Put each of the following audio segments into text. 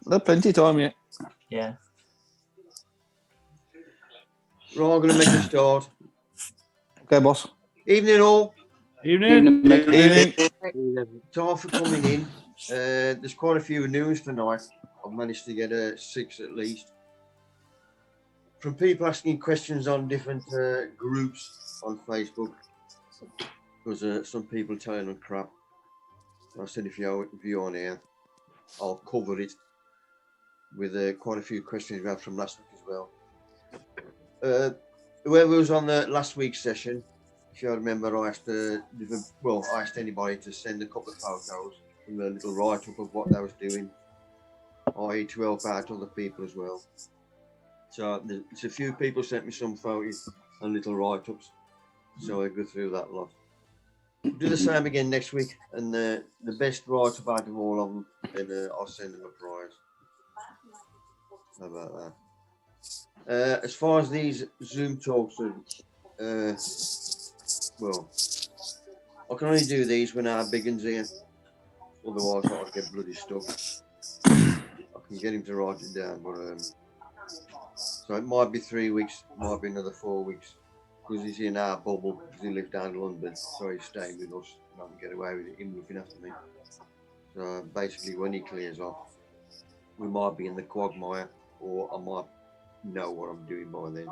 There's plenty of time yet. Yeah. Right, I'm going to make a start. Okay, boss. Evening all. Evening. Evening. Time for coming in. There's quite a few news tonight. I've managed to get 6 at least. From people asking questions on different groups on Facebook. Because some people telling them crap. I said if you're on here, I'll cover it with quite a few questions we had from last week as well. Whoever was on the last week's session, if you remember, I asked I asked anybody to send a couple of photos from a little write-up of what they was doing, i.e. to help out other people as well. So there's a few people sent me some photos and little write-ups, so I go through that lot. Do the same again next week, and the best write-up out of all of them, then I'll send them a prize. How about that? As far as these Zoom talks are, well, I can only do these when our big one's here. Otherwise, I'll get bloody stuck. I can get him to write it down, but so it might be 3 weeks, might be another 4 weeks, because he's in our bubble, because he lives down in London, so he's staying with us, and I can get away with him looking after me. So basically, when he clears off, we might be in the quagmire, or I might know what I'm doing by then.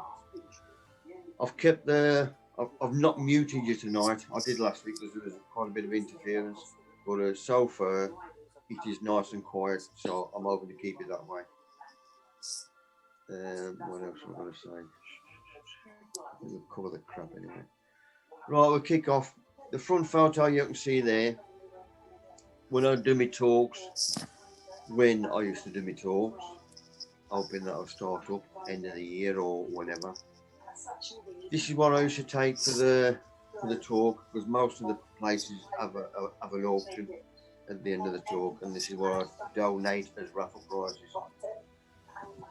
I've kept I've not muted you tonight. I did last week because there was quite a bit of interference, but so far it is nice and quiet, so I'm hoping to keep it that way. What else am I going to say? We'll cover the crap anyway. Right, we'll kick off. The front photo you can see there, when I do my talks, when I used to do my talks, hoping that I'll start up end of the year or whenever. This is what I used to take for the talk, because most of the places have an auction at the end of the talk, and this is what I donate as raffle prizes.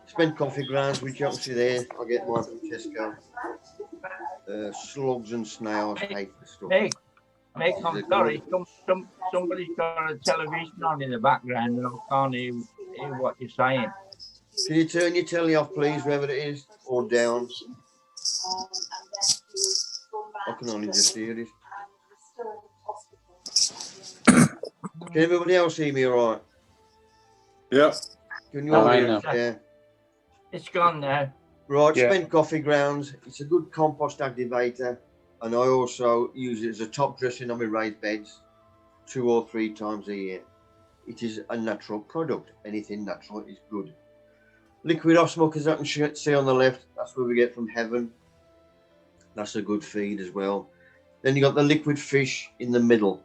Spent coffee grounds, which you can see there. I get mine from Tesco. Slugs and snails, hate the stuff. Mick, I'm sorry. Somebody's got a television on in the background, and I can't hear what you're saying. Can you turn your telly off, please, wherever it is, or down? I can only just hear it. Can everybody else see me all right? Yeah. Can you all hear know. it? Yeah. It's gone now. Right, Yeah. Spent coffee grounds. It's a good compost activator, and I also use it as a top dressing on my raised beds 2 or 3 times a year. It is a natural product. Anything natural is good. Liquid osmosis, as I can see on the left, that's where we get from heaven. That's a good feed as well. Then you got the liquid fish in the middle.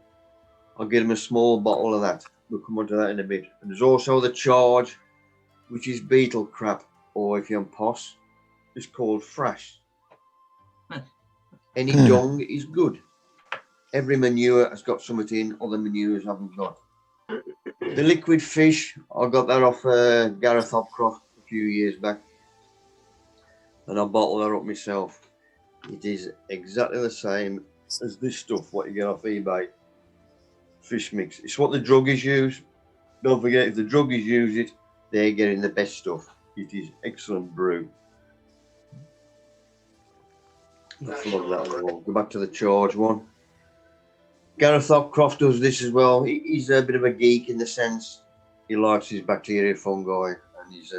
I'll get them a small bottle of that. We'll come on to that in a bit. And there's also the charge, which is beetle crap, or if you're on POS, it's called fresh. Any dung is good. Every manure has got something in, other manures haven't got. The liquid fish, I got that off Gareth Hopcroft a few years back, and I bottled that up myself. It is exactly the same as this stuff what you get off eBay. Fish mix. It's what the druggies use. Don't forget, if the druggies use it, they're getting the best stuff. It is excellent brew. I'll flog that on the wall. Go back to the charge one. Gareth Hopcroft does this as well. He's a bit of a geek in the sense he likes his bacteria fungi and his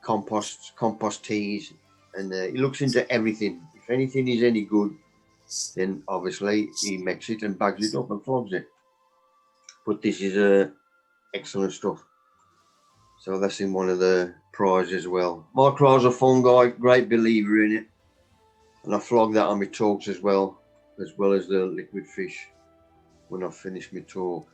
compost teas, and he looks into everything. If anything is any good, then obviously he makes it and bags it up and flogs it. But this is excellent stuff. So that's in one of the prizes as well. Mycorrhizal fungi, great believer in it. And I flog that on my talks as well as the liquid fish when I finish my talk.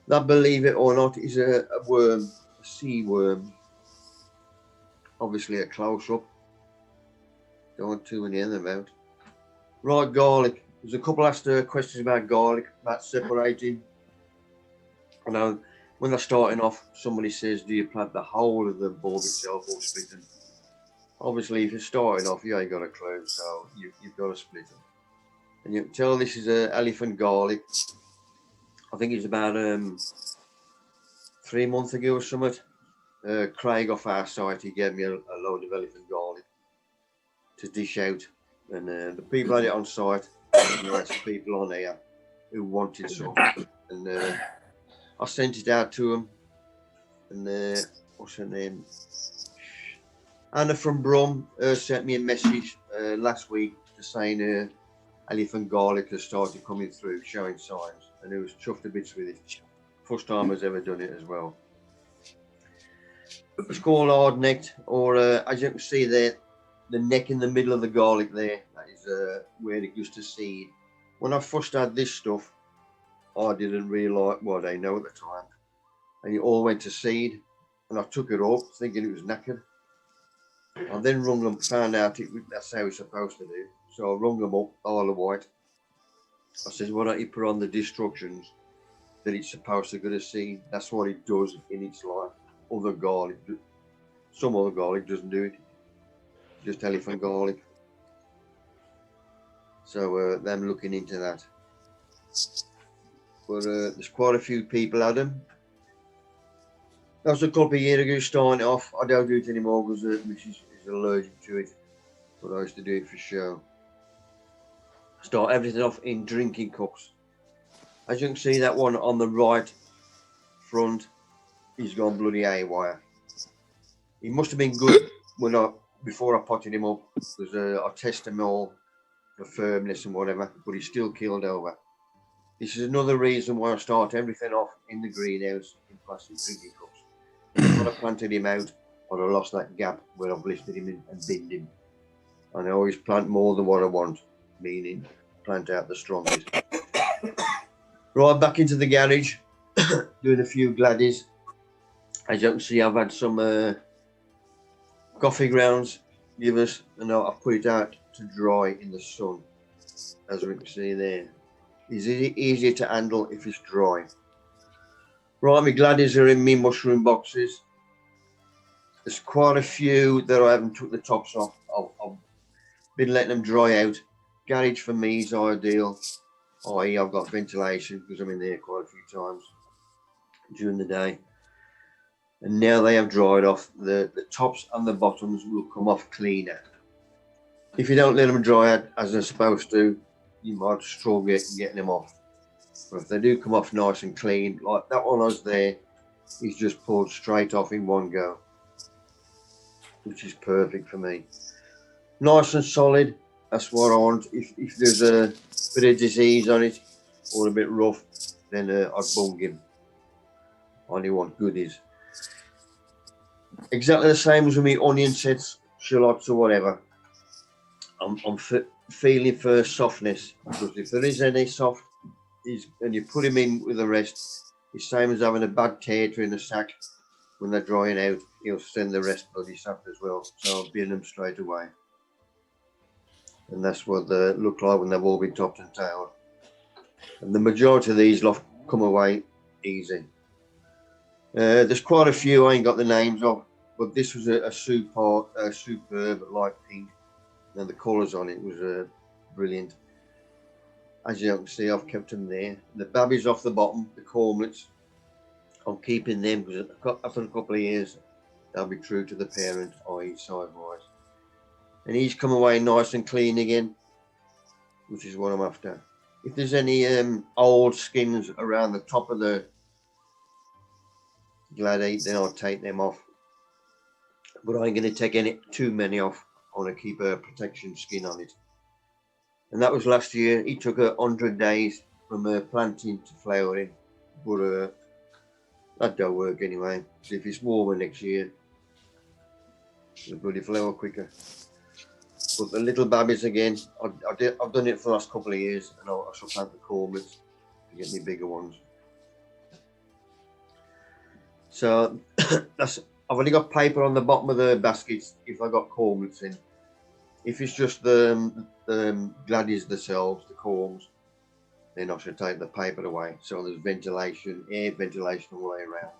That, believe it or not, is a worm, a sea worm. Obviously a close-up. Don't want too many of them out. Right, garlic. There's a couple asked questions about garlic, about separating. I know when they're starting off, somebody says, do you plant the whole of the bulb itself or split them? Obviously, if you're starting off, you ain't got a clue, so you've got to split them. And you can tell this is elephant garlic. I think it's about 3 months ago or something. Craig off our site, he gave me a load of elephant garlic to dish out, and the people had it on site. And there were some people on here who wanted some, and I sent it out to them. And what's her name? Anna from Brum sent me a message last week to saying elephant garlic has started coming through, showing signs, and it was chuffed to bits with it. First time I've ever done it as well. It's called hard necked, or as you can see there, the neck in the middle of the garlic there, that is where it used to seed. When I first had this stuff, I didn't realise what I know at the time, and it all went to seed, and I took it up thinking it was knackered. I then rung them, found out that's how it's supposed to do. So I rung them up, Isle of Wight. I said, why don't you put on the instructions that it's supposed to go to seed? That's what it does in its life. Other garlic, some other garlic doesn't do it. Just elephant garlic. So them looking into that. But there's quite a few people at them. That was a couple of years ago starting off. I don't do it anymore because Mrs. is allergic to it. But I used to do it for show. Start everything off in drinking cups. As you can see, that one on the right front, he's gone bloody haywire. He must have been good before I potted him up, because I tested him all for firmness and whatever, but he's still keeled over. This is another reason why I start everything off in the greenhouse in plastic drinking cups. When I planted him out, I'd have lost that gap where I've lifted him and binned him. And I always plant more than what I want, meaning plant out the strongest. Right, back into the garage, doing a few gladdies. As you can see, I've had some coffee grounds give us, and I've put it out to dry in the sun, as we can see there. It's easier to handle if it's dry. Right, my gladdies are in me mushroom boxes. There's quite a few that I haven't took the tops off. I've been letting them dry out. Garage for me is ideal, i.e. I've got ventilation because I'm in there quite a few times during the day. And now they have dried off, the tops and the bottoms will come off cleaner. If you don't let them dry out as they're supposed to, you might struggle getting them off. But if they do come off nice and clean, like that one was there, is just pulled straight off in one go, which is perfect for me. Nice and solid, that's what I want. If there's a bit of disease on it or a bit rough, then I'd bung him. I only want goodies. Exactly the same as with me onion sets, shallots or whatever. I'm feeling for softness, because if there is any soft, and you put him in with the rest, it's the same as having a bad tater in a sack. When they're drying out, he'll send the rest bloody soft as well. So I'll bin them straight away. And that's what they look like when they've all been topped and tailed. And the majority of these lot come away easy. There's quite a few I ain't got the names of, but this was a superb light pink, and the colours on it was brilliant. As you can see, I've kept them there. The babbies off the bottom, the cormlets, I'm keeping them because after a couple of years they'll be true to the parent, i.e. size-wise. And he's come away nice and clean again, which is what I'm after. If there's any old skins around the top of the gladdy, then I'll take them off. But I ain't going to take too many off. I want to keep a protection skin on it. And that was last year. It took 100 days from planting to flowering. But that don't work anyway. So if it's warmer next year, it'll bloody flower quicker. But the little babbies again, I've done it for the last couple of years, and I shall plant the cormlets to get me bigger ones. So I've only got paper on the bottom of the baskets if I got cormlets in. If it's just the gladdies themselves, the corms, then I should take the paper away. So there's ventilation, air ventilation all the way around.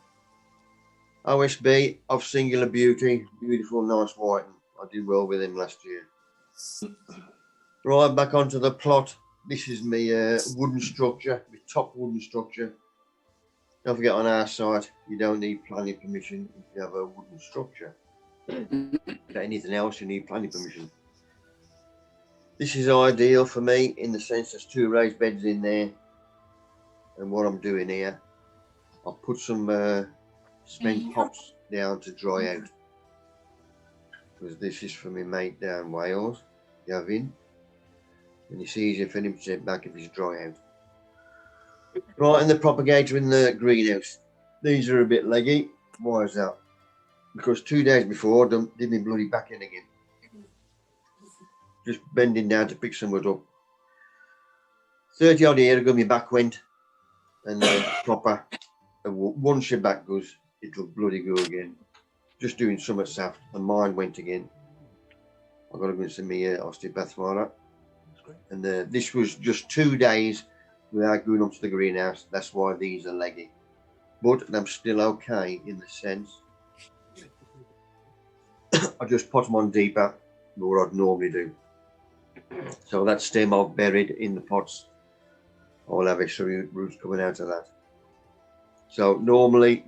OSB of Singular Beauty, beautiful, nice white. I did well with him last year. Right, back onto the plot. This is my wooden structure, my top wooden structure. Don't forget, on our site, you don't need planning permission if you have a wooden structure. For anything else, you need planning permission. This is ideal for me in the sense there's 2 raised beds in there. And what I'm doing here, I'll put some cement pots down to dry out. Because this is for my mate down Wales, Gavin. And it's easier for him to sit back if it's dry out. Right, and the propagator in the greenhouse. These are a bit leggy. Why is that? Because 2 days before, I did my bloody back in again. Just bending down to pick some wood up. 30 odd years ago, my back went. And then proper. And once your back goes, it'll bloody go again. Just doing something soft. And mine went again. I've got to go and see my osteopath for that. And this was just 2 days without going up to the greenhouse. That's why these are leggy. But I'm still okay in the sense I just put them on deeper than what I'd normally do. So that stem I've buried in the pots, I'll have extra roots coming out of that. So normally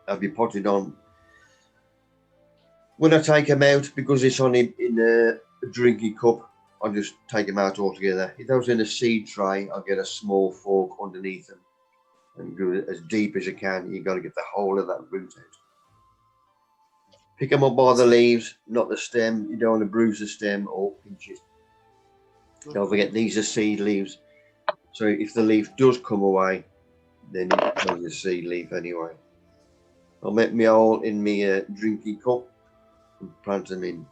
I'll be potted on. When I take them out, because it's on in a drinking cup, I'll just take them out altogether. If I was in a seed tray, I'll get a small fork underneath them and go as deep as you can. You've got to get the whole of that root out. Pick them up by the leaves, not the stem. You don't want to bruise the stem or pinch it. Don't forget, these are seed leaves. So if the leaf does come away, then it's a seed leaf anyway. I'll make my hole in my drinking cup and plant them in.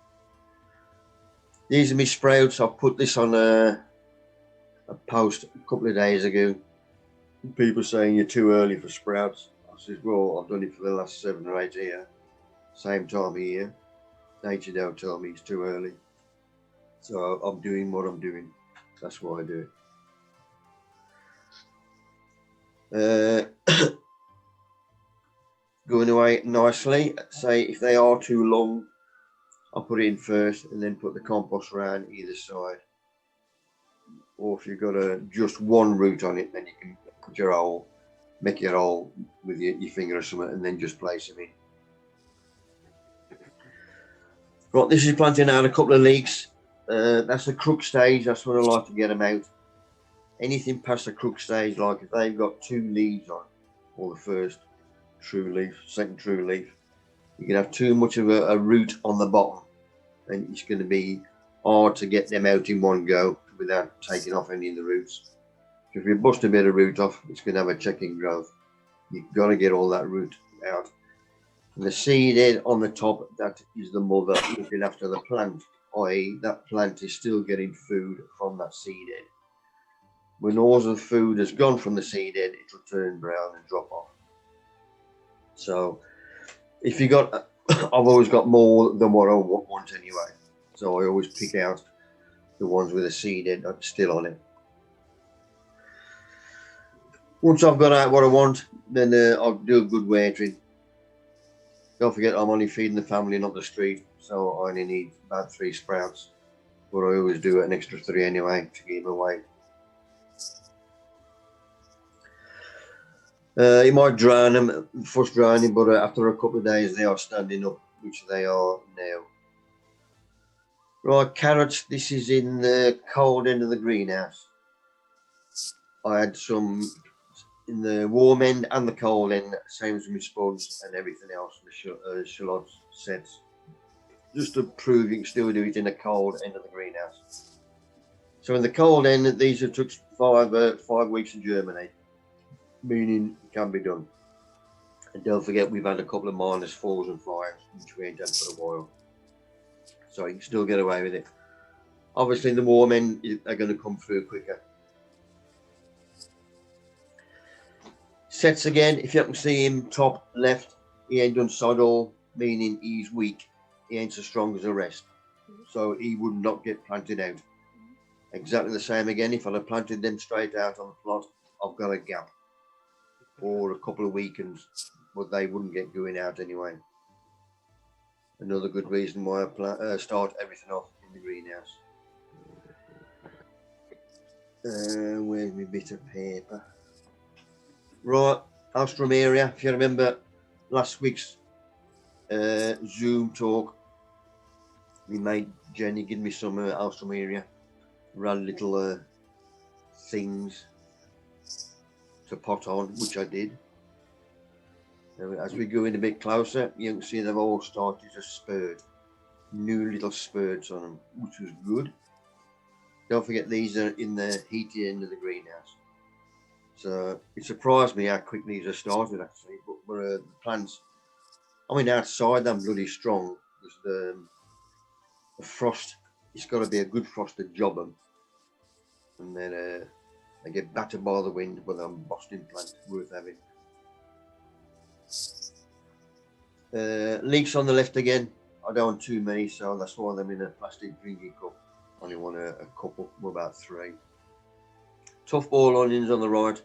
These are my sprouts. I've put this on a post a couple of days ago. People saying you're too early for sprouts. I says, well, I've done it for the last 7 or 8 years. Same time of year. Nature don't tell me it's too early. So I'm doing what I'm doing. That's why I do it. Going away nicely. Say if they are too long, I'll put it in first and then put the compost around either side. Or if you've got just one root on it, then you can put your hole, make your hole with your finger or something, and then just place them in. Right, this is planting out a couple of leeks. That's the crook stage. That's when I like to get them out. Anything past the crook stage, like if they've got 2 leaves on, or the first true leaf, second true leaf, you can have too much of a root on the bottom, and it's going to be hard to get them out in one go without taking off any of the roots. If you bust a bit of root off, it's going to have a checking growth. You've got to get all that root out. And the seed head on the top, that is the mother looking after the plant, i.e. that plant is still getting food from that seed head. When all the food has gone from the seed head, it will turn brown and drop off. So if you got, I've always got more than what I want anyway. So I always pick out the ones with a seed head still on it. Once I've got out what I want, then I'll do a good watering. Don't forget, I'm only feeding the family, not the street, so I only need about 3 sprouts. But I always do an extra 3 anyway to keep them away. You might drown them, first drowning, but after a couple of days they are standing up, which they are now. Right, carrots, this is in the cold end of the greenhouse. I had some in the warm end and the cold end, same as my spuds and everything else, the shallots, sets. Just to prove you can still do it in the cold end of the greenhouse. So in the cold end, these have took 5 weeks to germinate, meaning it can be done. And don't forget, we've had a couple of -4s and 5s, which we ain't had for a while. So you can still get away with it. Obviously, the warm end are going to come through quicker. Sets again, if you can see him top left, he ain't done sod all, meaning he's weak. He ain't so strong as the rest. So he would not get planted out. Exactly the same again, if I'd have planted them straight out on the plot, I've got a gap. Or a couple of weekends, but they wouldn't get going out anyway. Another good reason why I start everything off in the greenhouse. Where's my bit of paper? Right, Alstrom area. If you remember last week's Zoom talk, we made Jenny give me some Alstrom area, ran little things to pot on, which I did. As we go in a bit closer, you can see they've all started to spurt, new little spurts on them, which was good. Don't forget these are in the heated end of the greenhouse. So it surprised me how quickly these are started actually, but the plants, I mean outside they're bloody strong, because the frost, it's got to be a good frost to job them, and then they get battered by the wind, but they're Boston plants, worth having. Leeks on the left again. I don't want too many, so that's why I'm in a plastic drinking cup. Only want a couple, we're about 3. Tough ball onions on the right.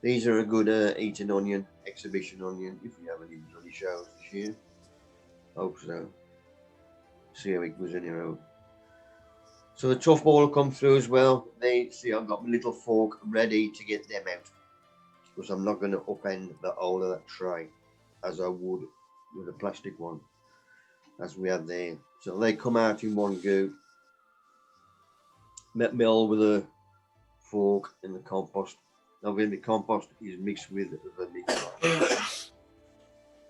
These are a good eating onion, exhibition onion, if we have any bloody shows this year. Hope so. See how it goes anyway. So the tough ball will come through as well. They see I've got my little fork ready to get them out, because I'm not going to upend the whole of that tray as I would with a plastic one, as we have there. So they come out in one go. Met me all with a fork in the compost. Now when the compost is mixed with the mix.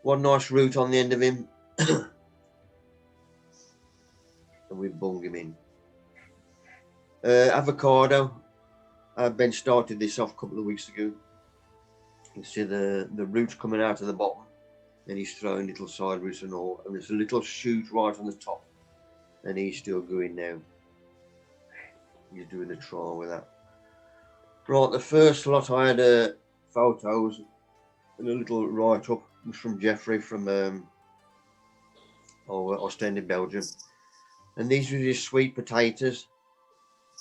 One nice root on the end of him. And we bung him in. Avocado. Ben started this off a couple of weeks ago. You can see the roots coming out of the bottom. And he's throwing little side roots and all. And there's a little shoot right on the top. And he's still going now. He's doing a trial with that. Right, the first lot I had photos and a little write-up was from Jeffrey from Ostend in Belgium. And these were his sweet potatoes.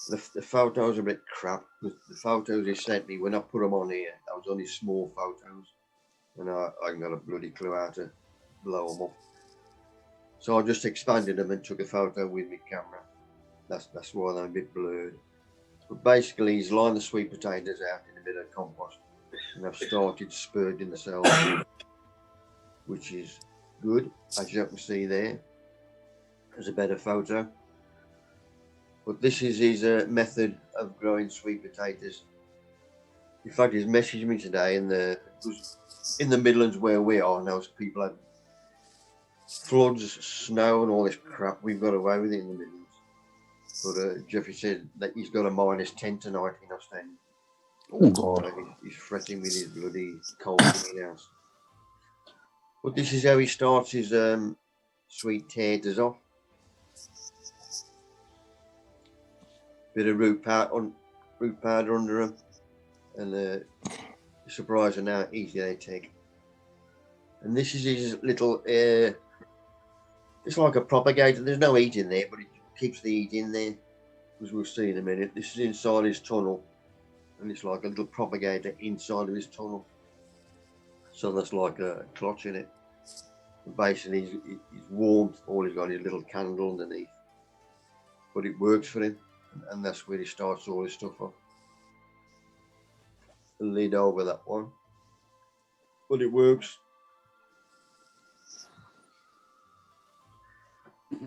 The photos are a bit crap. The photos he sent me, when I put them on here, that was only small photos. And I ain't got a bloody clue how to blow them up. So I just expanded them and took a photo with my camera. That's why they're a bit blurred. But basically he's lined the sweet potatoes out in a bit of compost. And I've started spurting the cells, which is good, as you can see there. There's a better photo. But this is his method of growing sweet potatoes. In fact, he's messaged me today in the Midlands where we are now. People had floods, snow, and all this crap. We've got away with it in the Midlands. But Jeffrey said that he's got a -10 tonight in Ostend. Oh God! He's fretting with his bloody cold house. But this is how he starts his sweet taters off. Bit of root powder under them, and surprising how easy they take. And this is his little. It's like a propagator. There's no heat in there, but it keeps the heat in there, as we'll see in a minute. This is inside his tunnel, and it's like a little propagator inside of his tunnel. So that's like a clutch in it. And basically, he's warmth. All he's got is a little candle underneath, but it works for him. And that's where he starts all his stuff off. The lid over that one. But it works.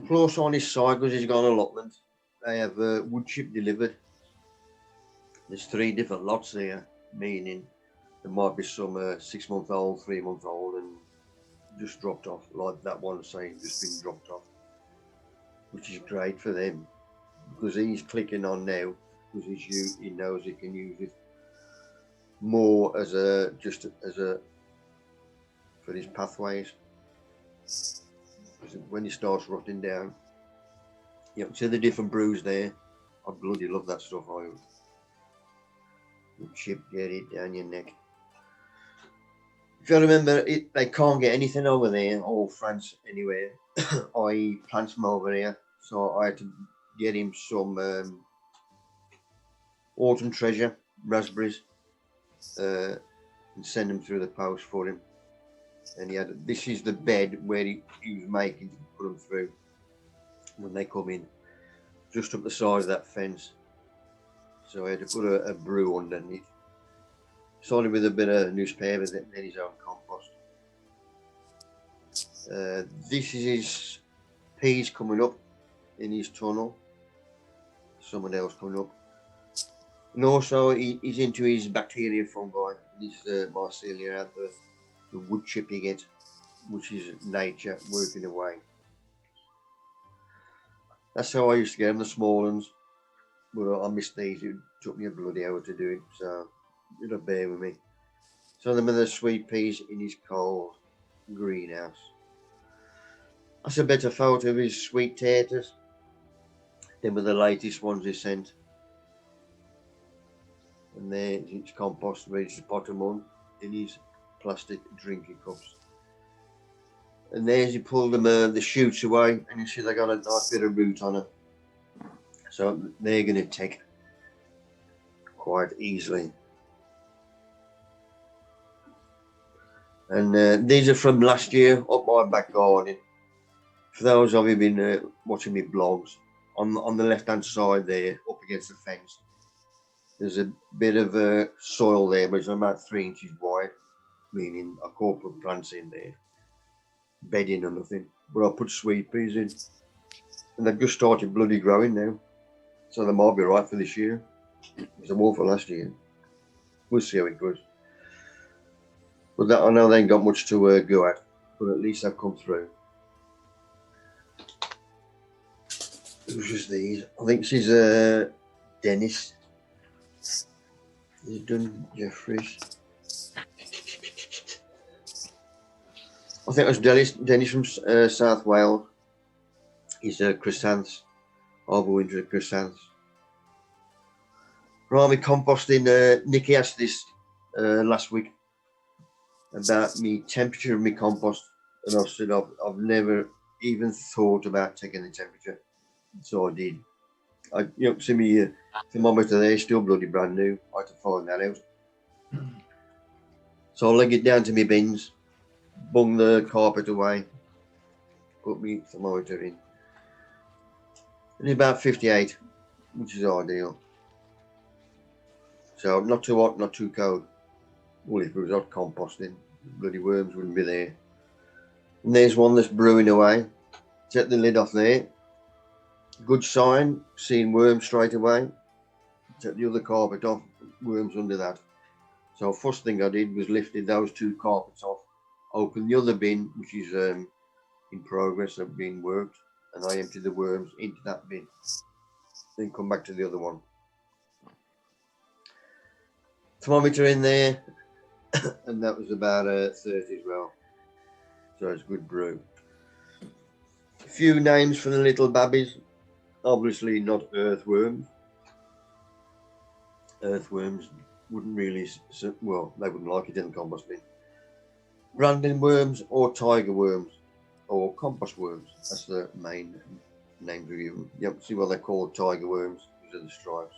Plus on his side, because he's got an allotment, they have wood chip delivered. There's 3 different lots here, meaning there might be some 6-month-old, 3-month-old, and just dropped off, like that one saying just been dropped off, which is great for them. Because he's clicking on now, because he knows he can use it more as for his pathways. Because when he starts rotting down, you can see the different brews there. I bloody love that stuff. The chip, get it down your neck. If you remember, they can't get anything over there, or France anywhere, i.e. plants from over here. So I had to get him some autumn treasure raspberries and send them through the post for him. And he had, this is the bed where he was making to put them through when they come in, just up the side of that fence. So I had to put a brew underneath. Started with a bit of newspaper, then his own compost. This is his peas coming up in his tunnel. Someone else coming up. And also he's into his bacteria fungi. This mycelia out the wood chip you get, which is nature working away. That's how I used to get them, the small ones. But I missed these. It took me a bloody hour to do it, so you'll bear with me. So them are the sweet peas in his cold greenhouse. That's a better photo of his sweet taters. Them are the latest ones he sent. And there's his compost ready to pot them on in his plastic drinking cups. And there's he pulled them the shoots away, and you see they got a nice bit of root on it. So they're going to take quite easily. And these are from last year up my back garden. For those of you who've been watching me blogs, on the left hand side there, up against the fence, there's a bit of soil there, but it's about 3 inches wide, meaning I can't put plants in there, bedding or nothing. But I put sweet peas in, and they've just started bloody growing now. So they might be right for this year. It's a war for last year. We'll see how it goes. But that, I know they ain't got much to go at, but at least they've come through. It was just these. I think she's Dennis. He's done Jeffries. I think it was Dennis from South Wales. He's chrysanths, overwinter chrysanths. Right, we composting. Nikki asked this last week about me temperature of my compost, and I said I've never even thought about taking the temperature, so I did. See me thermometer there, still bloody brand new. I had to find that out. So I'll leg it down to my bins, bung the carpet away, put my thermometer in. And it's about 58, which is ideal. So not too hot, not too cold. Well, if it was hot composting, bloody worms wouldn't be there. And there's one that's brewing away. Take the lid off there. Good sign, seeing worms straight away. Take the other carpet off, worms under that. So first thing I did was lifted those 2 carpets off, opened the other bin, which is in progress of being worked, and I emptied the worms into that bin. Then come back to the other one. Thermometer in there, and that was about 30 as well. So it's good brew. A few names for the little babbies. Obviously not earthworms. Earthworms wouldn't really, well, they wouldn't like it in the compost bin. Branding worms or tiger worms or compost worms. That's the main name to give them. You have to see what they're called, tiger worms. These are the stripes.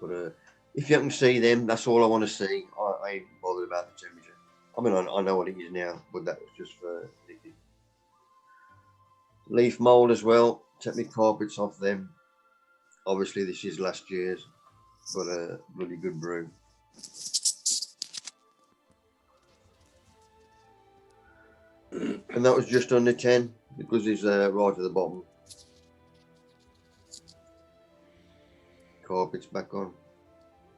But if you can see them, that's all I want to see. I ain't bothered about the temperature. I mean, I know what it is now, but that was just for Nicky. Leaf mould as well. Take my carpets off them. Obviously, this is last year's, but a really good brew. And that was just under 10 because it's right at the bottom. Carpets back on.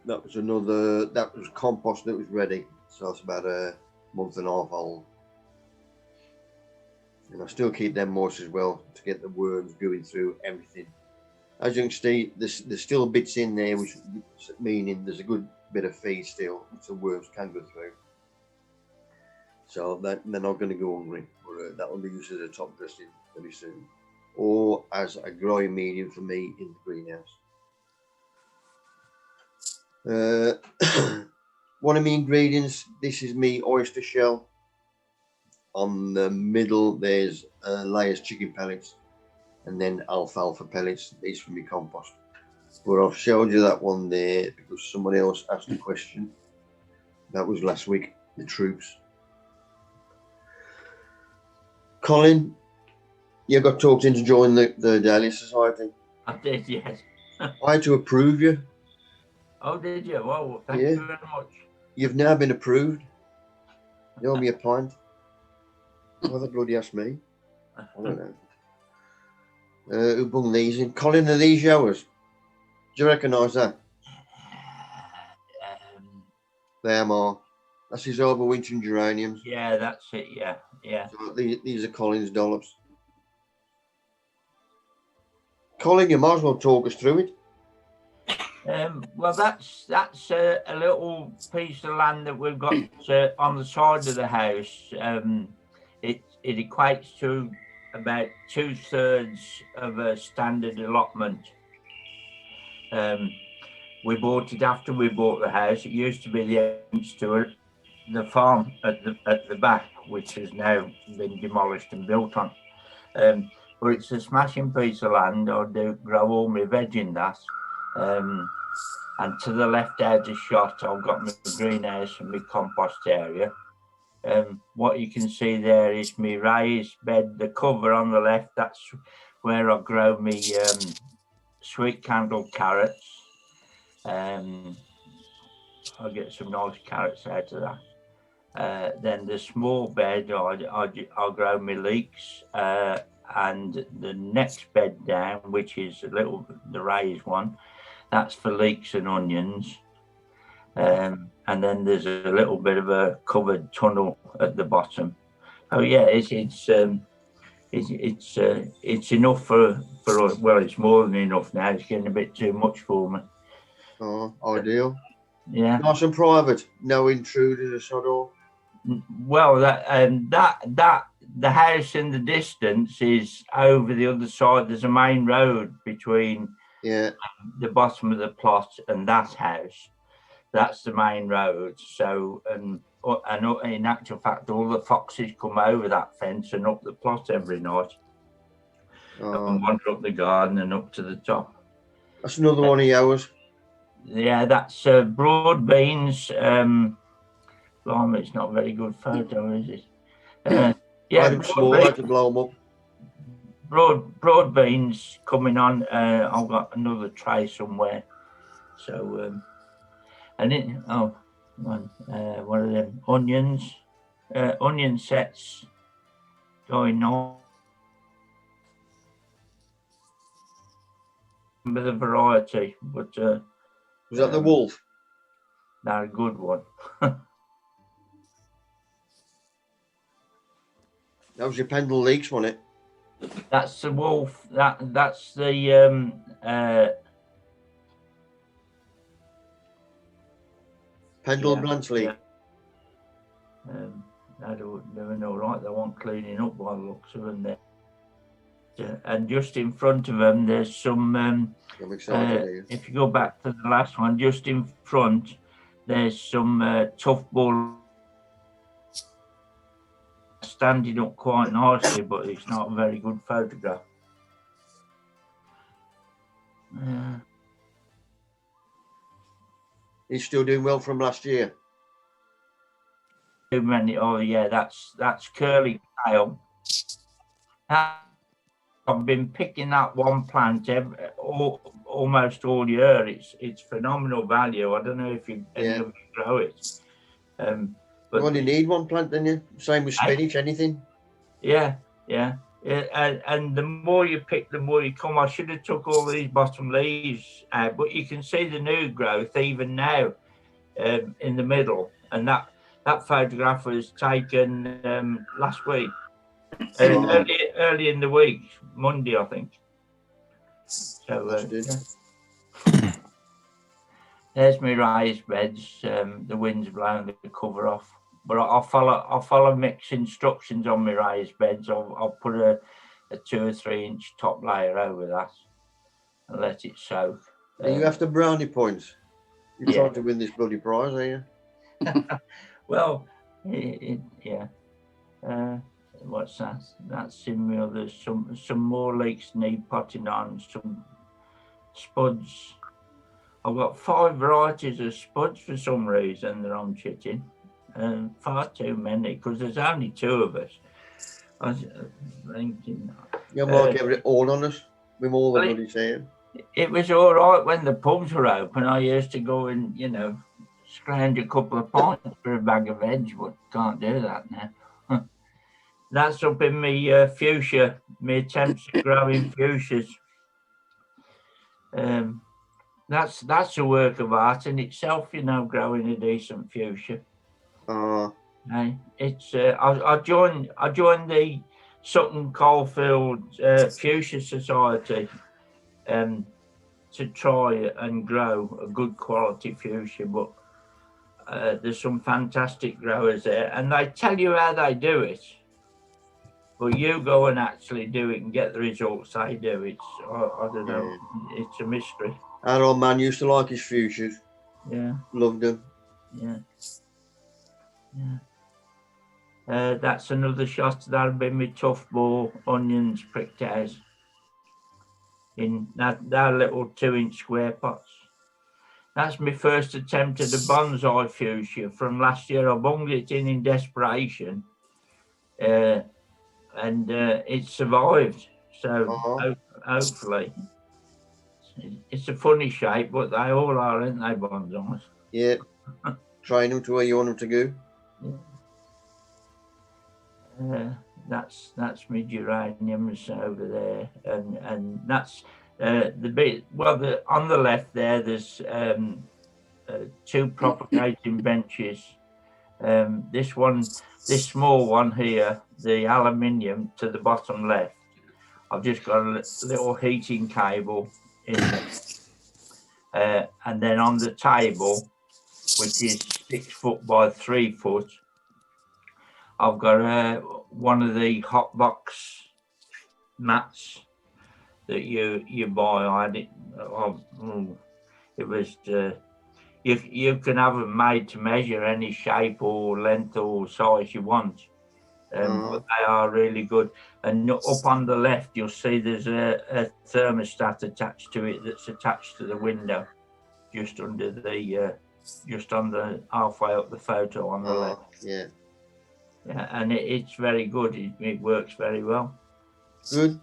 That was compost that was ready. So it's about a month and a half old. And I still keep them moist as well to get the worms going through everything. As you can see, there's still bits in there, which meaning there's a good bit of feed still, which the worms can go through. So they're not going to go hungry, but that will be used as a top dressing very soon, or as a growing medium for me in the greenhouse. One of my ingredients, this is me oyster shell. On the middle, there's layers chicken pellets, and then alfalfa pellets. These from my compost. But I've showed you that one there because somebody else asked a question. That was last week. The troops. Colin, you got talked into joining the Daily Society. I did, yes. I had to approve you. Oh, did you? Well, thank Yeah. you very much. You've now been approved. You owe me a pint. Why the bloody ask me? I don't know. Who bung these in? Colin, are these yours? Do you recognise that? There, Mark. That's his overwintering geraniums. Yeah, that's it. Yeah, yeah. So these are Colin's dollops. Colin, you might as well talk us through it. Well, that's a little piece of land that we've got on the side of the house. It equates to about 2/3 of a standard allotment. We bought it after we bought the house. It used to be the entrance to the farm at the back, which has now been demolished and built on. But it's a smashing piece of land. I do grow all my veg in that. And to the left out of shot, I've got my greenhouse and my compost area. What you can see there is my raised bed. The cover on the left, that's where I grow my sweet candle carrots. I get some nice carrots out of that. Then the small bed, I'll grow my leeks. And the next bed down, which is the raised one, that's for leeks and onions. And then there's a little bit of a covered tunnel at the bottom. Oh yeah, it's enough for well, it's more than enough now. It's getting a bit too much for me. Oh, ideal. Yeah. Nice and private. No intruders, sod all. Well, the house in the distance is over the other side. There's a main road between the bottom of the plot and that house. That's the main road. So, and in actual fact, all the foxes come over that fence and up the plot every night. And wander up the garden and up to the top. That's another one of yours. Yeah, that's broad beans. Blimey, it's not a very good photo, is it? Yeah, small, I had to blow them up. Broad beans coming on. I've got another tray somewhere. So, what are them? Onions, onion sets going on. With a variety, but was that the wolf? Not a good one. That was your Pendle leeks, wasn't it? That's the wolf. That's the Pendle Blanche leek. They're doing all right. They want cleaning up by the looks of them there. And just in front of them, there's some. I'm excited. If you go back to the last one, just in front, there's some tough bull standing up quite nicely, but it's not a very good photograph. He's still doing well from last year. Too many. Oh yeah, that's curly tail. I've been picking that one plant almost all year. It's phenomenal value. I don't know if you grow it. But you only need one plant, don't you? Same with spinach, anything. Yeah. And the more you pick, the more you come. I should have took all these bottom leaves out, but you can see the new growth even now in the middle. And that photograph was taken last week, early in the week, Monday, I think. So there's my raised beds. The wind's blowing the cover off. But I'll follow mixed instructions on my raised beds. I'll put a 2 or 3 inch top layer over that and let it soak. Are you after brownie points? You're trying to win this bloody prize, are you? Well, what's that? That's similar. There's some more leeks need potting on. Some spuds. I've got 5 varieties of spuds for some reason that I'm chitting. Far too many because there's only 2 of us. I was thinking. You might get it all on us with all the bloody saying. It was all right when the pubs were open. I used to go and, scrounge a couple of pints for a bag of veg, but can't do that now. That's up in me fuchsia, my attempts at growing fuchsias. That's a work of art in itself, growing a decent fuchsia. It's I joined the Sutton Coldfield Fuchsia Society to try and grow a good quality fuchsia, but there's some fantastic growers there, and they tell you how they do it, but you go and actually do it and get the results they do. It's I don't know, it's a mystery. Our old man used to like his fuchsias. Yeah, Loved them. yeah. That's another shot. That'll be my tough ball onions pricked out in that little 2-inch square pots. That's my first attempt at a bonsai fuchsia from last year. I bunged it in desperation, and it survived. So hopefully, it's a funny shape, but they all are, aren't they, bonsais? Yeah. Train them to where you want them to go. Yeah. That's my geraniums over there, and that's the bit. Well, on the left there, there's 2 propagating benches. This small one here, the aluminium to the bottom left, I've just got a little heating cable in there, and then on the table, which is 6 foot by 3 foot, I've got one of the hot box mats that you buy. I had it. It was you can have them made to measure any shape or length or size you want, but they are really good. And up on the left, you'll see there's a thermostat attached to it that's attached to the window, just under the just on the halfway up the photo on the left. Yeah. Yeah, and it's very good. It works very well. Good.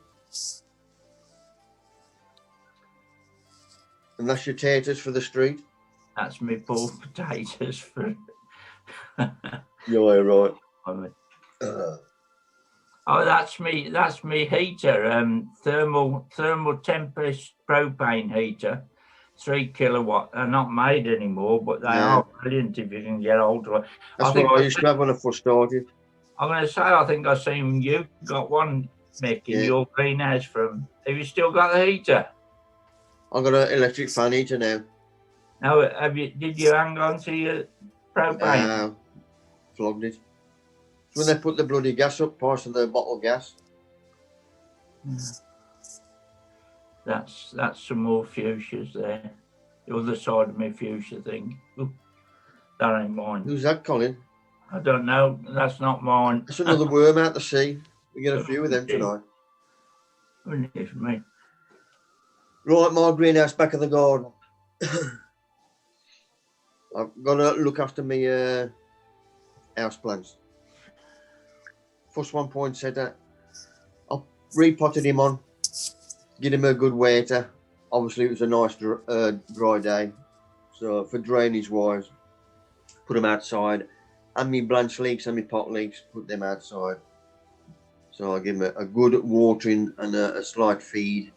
And that's your taters for the street? That's me pulled potatoes for. You're right. Oh, that's me heater. Thermal Tempest propane heater, 3 kilowatt. They're not made anymore, but they are brilliant if you can get hold of it. That's what I used to have when I first started. I'm going to say, I think I've seen you got one, Mick, in your greenhouse from. Have you still got the heater? I've got an electric fan heater now. Now, did you hang on to your propane? Flogged it. So when they put the bloody gas up, part of the bottle gas. That's some more fuchsias there. The other side of my fuchsia thing. Ooh, that ain't mine. Who's that, Colin? I don't know. That's not mine. That's another worm out to sea. We get a few of them tonight. It's me. Right, my greenhouse back of the garden. I've got to look after my house plants. First one poinsettia. I repotted him on, give him a good water. Obviously, it was a nice dry day, so for drainage wise, put them outside. And my blanch leeks and my pot leeks, put them outside. So I give them a good watering and a slight feed.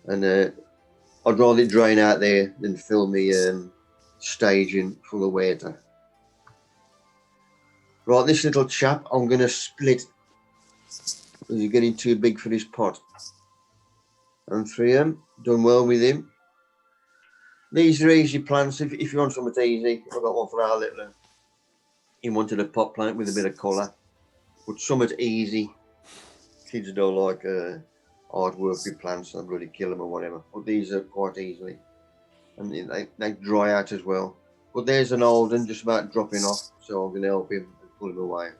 And I'd rather it drain out there than fill me staging full of water. Right, this little chap, I'm going to split. He's getting too big for this pot. And 3 of them, done well with him. These are easy plants. If you want something easy, I've got one for our little. He wanted a pot plant with a bit of colour. But something easy. Kids don't like hard work with plants and bloody kill them or whatever. But these are quite easily. And they dry out as well. But there's an old one just about dropping off. So I'm going to help him and pull him away.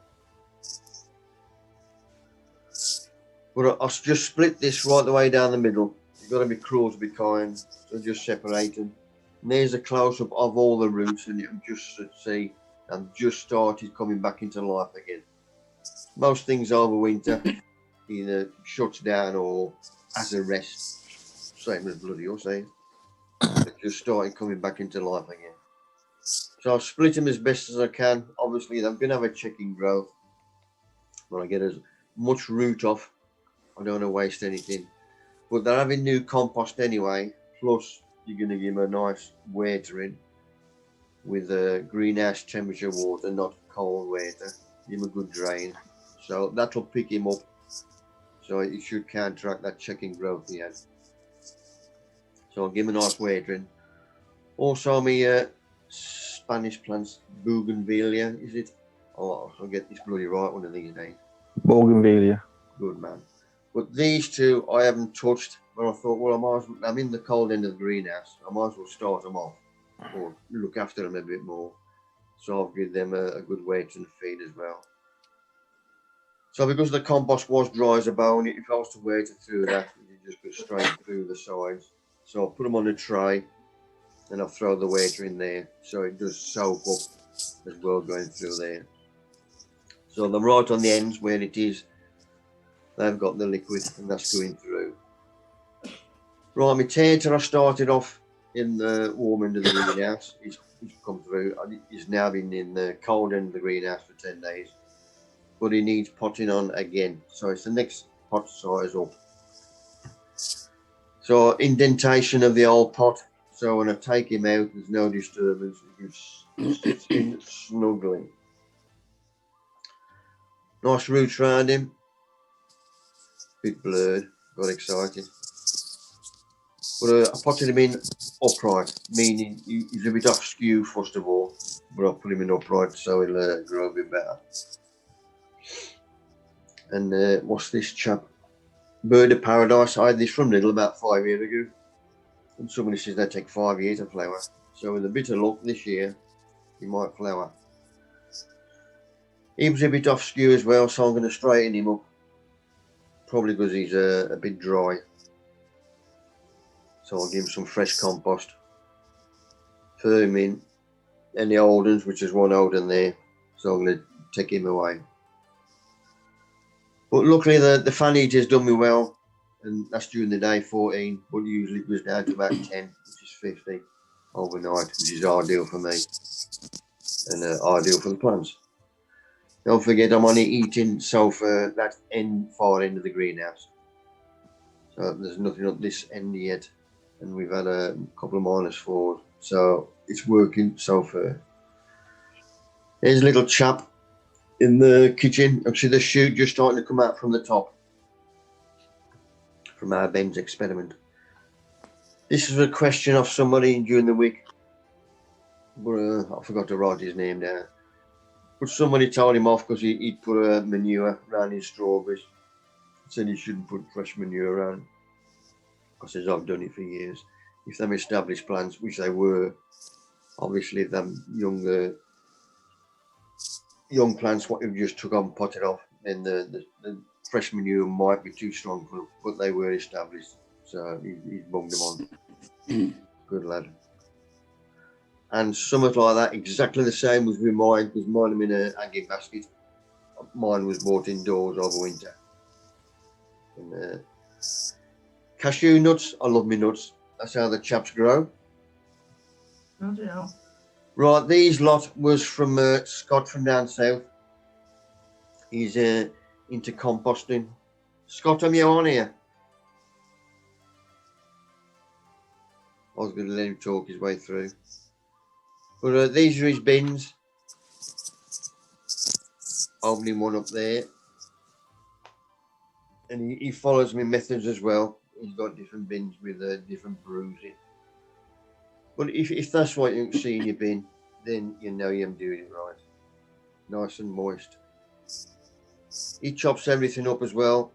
But I'll just split this right the way down the middle. You've got to be cruel to be kind. So just separate them. And there's a close-up of all the roots. And you can just see I'm just started coming back into life again. Most things over winter either shuts down or has a rest. same as bloody us, eh? They're just starting coming back into life again. So I've split them as best as I can. Obviously, they're going to have a checking growth. But I get as much root off. I don't want to waste anything. But they're having new compost anyway. Plus, you're going to give them a nice watering with greenhouse temperature water, not cold water. Give them a good drain. So that'll pick him up. So it should counteract that checking growth he had. So I'll give him a nice watering. Also, my Spanish plants, bougainvillea, is it? Oh, I'll get this bloody right one of these days. Bougainvillea. Good man. But these two I haven't touched. But I thought, well, I'm in the cold end of the greenhouse. I might as well start them off or look after them a bit more. So I'll give them a good weight and feed as well. So because the compost was dry as a bone, if I was to wait it through that, it just go straight through the sides. So I'll put them on a tray and I'll throw the water in there so it does soak up as well going through there. So they're right on the ends where it is. They've got the liquid and that's going through. Right, my tater I started off in the warm end of the greenhouse. He's come through. He's now been in the cold end of the greenhouse for 10 days. But he needs potting on again. So it's the next pot size up. So indentation of the old pot. So when I take him out, there's no disturbance. He sits in snugly. Nice roots around him. Bit blurred. Got excited. But I potted him in upright, meaning he's a bit off skew first of all. But I put him in upright so he'll grow a bit better. And what's this chap? Bird of Paradise. I had this from Lidl about 5 years ago. And somebody says they take 5 years to flower. So with a bit of luck this year, he might flower. He was a bit off skew as well, so I'm going to straighten him up. Probably because he's a bit dry. So I'll give him some fresh compost. Throw him in. And the old ones, which is one old in there. So I'm going to take him away. But luckily the fan heater's done me well. And that's during the day, 14. But usually it goes down to about 10, which is 50 overnight, which is ideal for me. And ideal for the plants. Don't forget I'm only eating sulphur that far end of the greenhouse. So there's nothing up this end yet. And we've had a couple of -4. So it's working so far. There's a little chap in the kitchen. You see the shoot just starting to come out from the top. From our Ben's experiment. This is a question of somebody during the week. But I forgot to write his name down. But somebody told him off because he'd put manure around his strawberries. Said he shouldn't put fresh manure around. I says I've done it for years. If them established plants, which they were, obviously them young plants what you just took on and potted off, then the fresh manure might be too strong for them, but they were established. So he's bunged them on. Good lad. And something like that, exactly the same was with mine, because mine I'm in a hanging basket. Mine was bought indoors over winter. And cashew nuts, I love my nuts. That's how the chaps grow. Oh, yeah. Right, these lot was from Scott from down south. He's into composting. Scott, am you on here? I was going to let him talk his way through. But these are his bins. Opening one up there. And he follows me methods as well. He's got different bins with different brews in. But if that's what you see in your bin, then you know you're doing it right. Nice and moist. He chops everything up as well.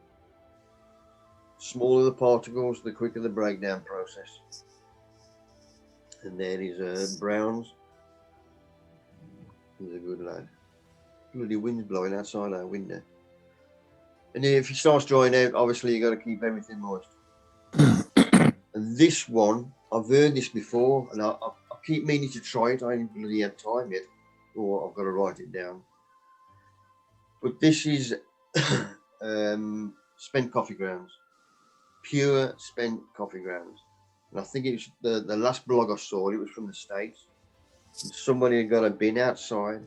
Smaller the particles, the quicker the breakdown process. And there is Browns. He's a good lad. Bloody wind's blowing outside our window. And if it starts drying out, obviously you got to keep everything moist. And this one, I've heard this before, and I keep meaning to try it. I ain't bloody had time yet, or I've got to write it down. But this is spent coffee grounds. pure spent coffee grounds. And I think it was the last blog I saw, it was from the States. And somebody had got a bin outside.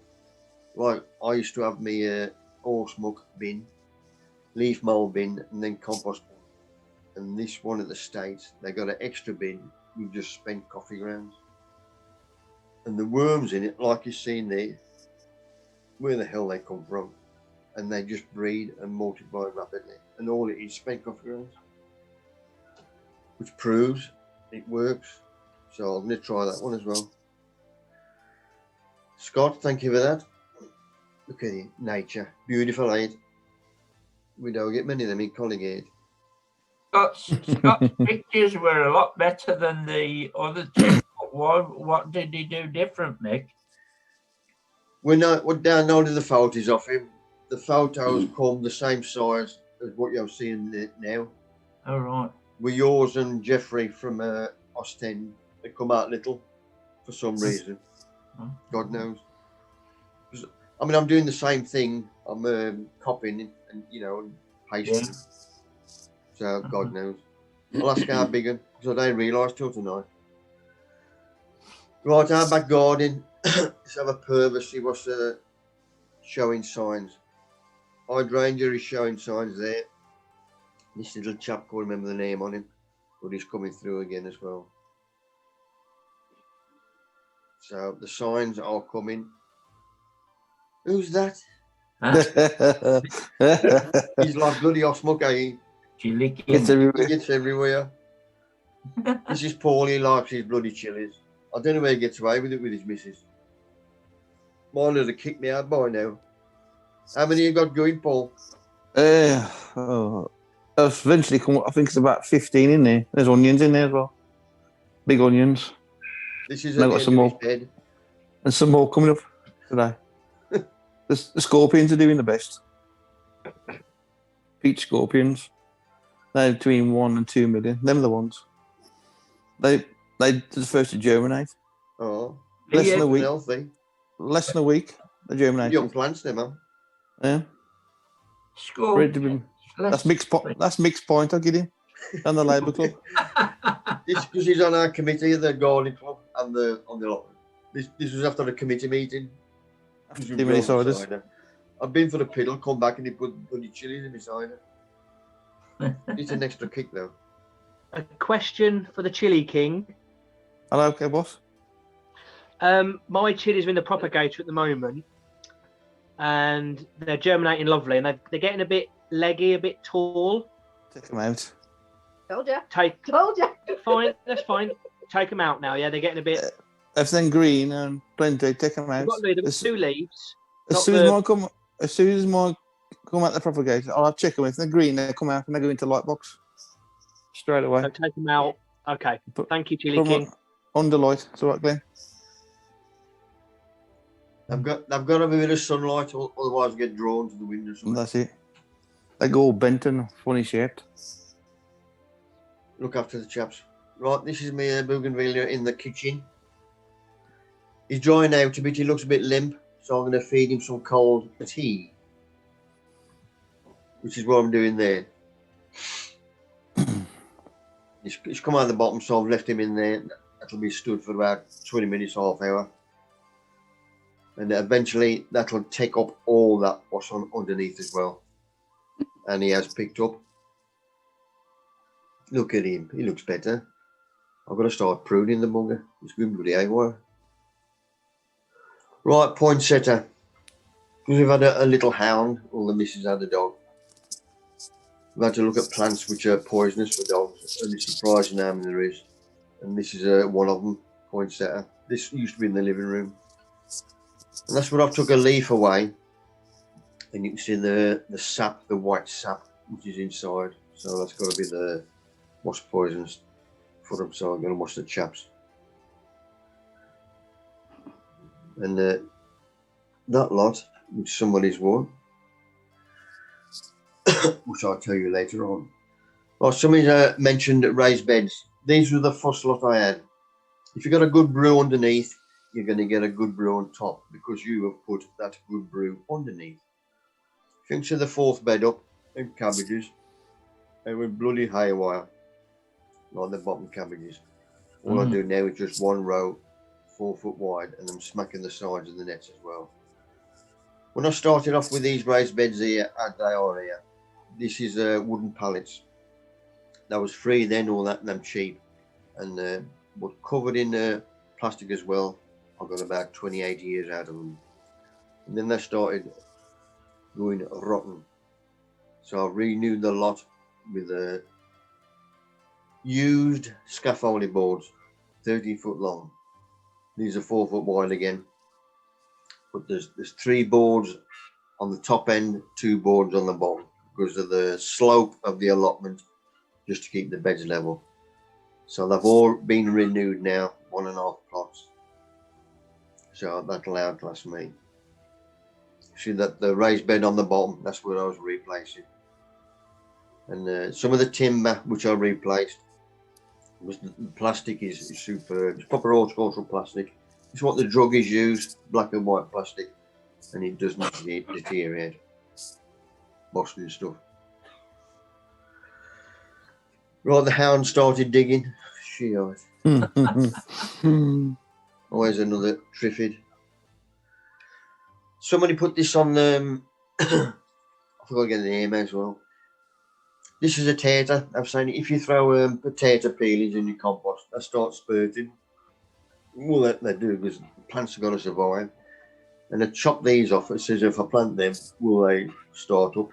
Like I used to have me horse muck bin, leaf mold bin, and then compost bin. And this one at the States, they got an extra bin with just spent coffee grounds. And the worms in it, like you've seen there, where the hell they come from. And they just breed and multiply rapidly. And all it is spent coffee grounds. Which proves it works. So I'm going to try that one as well. Scott, thank you for that. Look at it, nature. Beautiful, ain't it? We don't get many of them in Colligate. Scott's pictures were a lot better than the other two. What did he do different, Mick? We're downloading the photos off him. The photos come the same size as what you're seeing now. All right. With yours and Jeffrey from Ostend, they come out little for some reason. God knows. I mean, I'm doing the same thing. I'm copying and pasting. Yeah. So God knows. I'll ask how big them because I don't realise till tonight. Right, our back garden. Let's have a purpose. See what's showing signs. Hydrangea is showing signs there. This little chap, can't remember the name on him, but he's coming through again as well. So the signs are coming. Who's that? He's like bloody Osmuck, eh? Chili He gets everywhere. This is Paul, he likes his bloody chilies. I don't know where he gets away with it with his missus. Mine would have kicked me out by now. How many you got going, Paul? Eventually come. I think it's about 15 in there. There's onions in there as well. Big onions. This is And I got some more. bed. And some more coming up today. The scorpions are doing the best. Peach scorpions. They're between 1 and 2 million. Them are the ones. They're the first to germinate. Oh, Less than a week. Healthy. Less than a week. They germinate. Young plants, them, man. Yeah. School. That's mixed point. I'll get him. And the Labour Club. This because he's on our committee, the gardening club, and this was after the committee meeting. Too many ciders. I've been for the piddle, come back and he put bloody chilies in my cider. It's an extra kick though. A question for the Chili King. Hello, okay, boss. My chilies are in the propagator at the moment, and they're germinating lovely, and they're getting a bit leggy, a bit tall. Take them out. Told ya. Told ya. Fine, that's fine. Take them out now. Yeah, they're getting a bit. Everything green and plenty. Take them out. They've got two leaves. As soon as mine come out the propagator, I'll check them. If they're green, they come out and they go into light box straight away. So take them out. Okay. Thank you, Chili King. Under light. It's all right, Glenn. I've got a bit of sunlight, otherwise I get drawn to the windows. And that's it. They go all bent and funny shaped. Look after the chaps. Right, this is me bougainvillea in the kitchen. He's drying out a bit. He looks a bit limp, so I'm going to feed him some cold tea, which is what I'm doing there. He's come out of the bottom, so I've left him in there. That'll be stood for about 20 minutes, half hour. And eventually that'll take up all that what's on underneath as well. And he has picked up. Look at him. He looks better. I've got to start pruning the bugger. He's good bloody egg. Right, poinsettia. Because we've had a little hound, all the missus had a dog. We've had to look at plants which are poisonous for dogs, and it's surprising how many there is. And this is one of them, poinsettia. This used to be in the living room. And that's what I've took a leaf away. And you can see the sap, the white sap, which is inside. So that's got to be the wasp poisons for them. So I'm going to wash the chaps. And that lot, which somebody's worn, which I'll tell you later on. Well, somebody mentioned raised beds. These were the first lot I had. If you've got a good brew underneath, you're going to get a good brew on top because you have put that good brew underneath. If you can see the fourth bed up and cabbages, They were bloody haywire, like the bottom cabbages. All I do now is just one row, 4 foot wide, and I'm smacking the sides of the nets as well. When I started off with these raised beds here, as they are here, this is wooden pallets. That was free then, all that, and them cheap, and were covered in plastic as well. I got about 28 years out of them, and then they started going rotten. So I renewed the lot with used scaffolding boards, 30 foot long. These are 4 foot wide again, but there's 3 boards on the top end, 2 boards on the bottom because of the slope of the allotment, just to keep the beds level. So they've all been renewed now, 1.5 plots. So that'll outlast me. See that the raised bed on the bottom, that's what I was replacing. And some of the timber which I replaced, was the plastic is superb. It's proper horticultural plastic. It's what the druggies use, black and white plastic, and it doesn't deteriorate. Boston stuff. Right, the hound started digging. She always. Always another triffid. Somebody put this on I forgot to get the name as well. This is a tater. I'm saying if you throw potato peelings in your compost, they start spurting. Well, they do because plants have got to survive. And I chop these off. It says if I plant them, will they start up?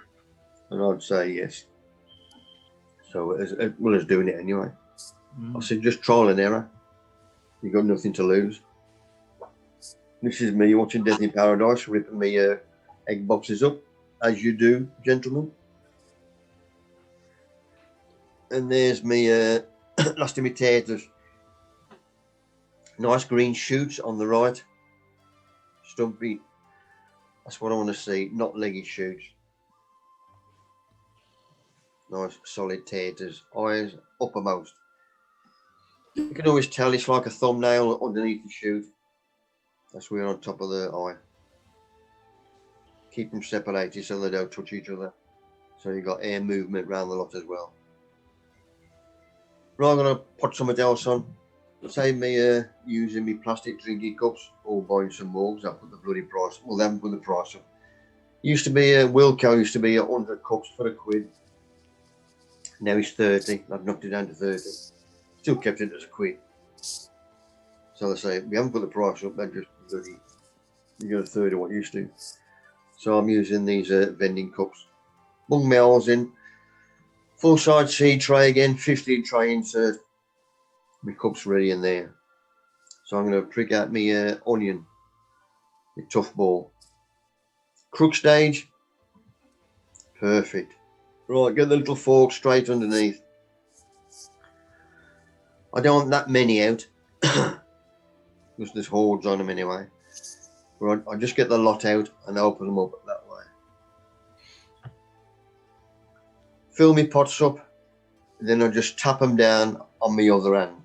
And I'd say yes. So as well as doing it anyway. I said just trial and error. You've got nothing to lose. This is me watching Death in Paradise, ripping me egg boxes up, as you do, gentlemen. And there's me lasting me taters. Nice green shoots on the right. Stumpy. That's what I want to see, not leggy shoots. Nice solid taters. Eyes uppermost. You can always tell it's like a thumbnail underneath the shoot. That's where on top of the eye. Keep them separated so they don't touch each other. So you've got air movement around the lot as well. Right, I'm going to put something else on. Save me using me plastic drinking cups or buying some more because I put the bloody price. Well, they haven't put the price up. Used to be Wilco used to be 100 cups for £1. Now it's 30. I've knocked it down to 30. Still kept it as £1. So they say we haven't put the price up. They're just bloody. You get a third of what you used to. So I'm using these vending cups. Bung melons in. Full size seed tray again. 15 tray insert. My cup's ready in there. So I'm going to prick out my onion. My tough ball. Crook stage. Perfect. Right, get the little fork straight underneath. I don't want that many out. Because there's hordes on them anyway. Right, I just get the lot out and open them up that way. Fill my pots up. And then I just tap them down on my other hand.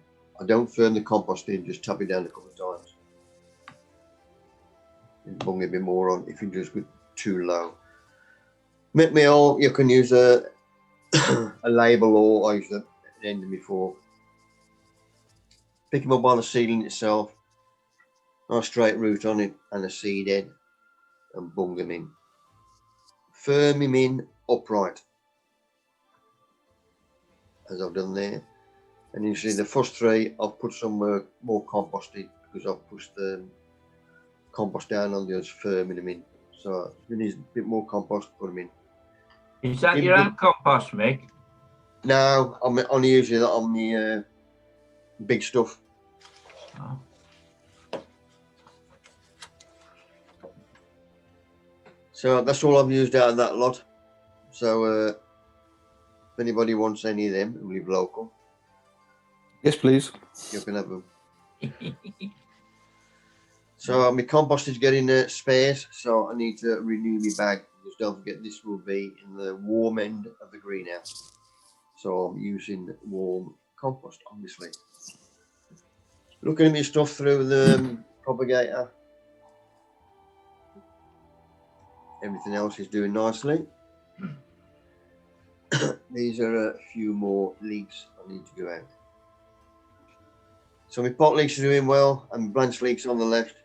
I don't firm the compost in, just tap it down a couple of times. And bung a bit more on if you just go too low. Make me all, you can use a label or I use the end of my fork. Pick them up by the seedling itself. Nice straight root on it and a seed head and bung them in. Firm them in upright. As I've done there. And you see the first 3, I've put some more compost in because I've pushed the compost down on the others, firming them in. So if you need a bit more compost, put them in. Is that your own compost, Mick? No, I'm only using that on the big stuff. Oh. So that's all I've used out of that lot. So if anybody wants any of them who live local, Yes, please. you can have them. So my compost is getting spares, so I need to renew my bag. Because don't forget, this will be in the warm end of the greenhouse. So I'm using warm compost, obviously. Looking at my stuff through the propagator. Everything else is doing nicely. these are a few more leeks I need to go out. So my pot leeks are doing well, and branch leeks on the left.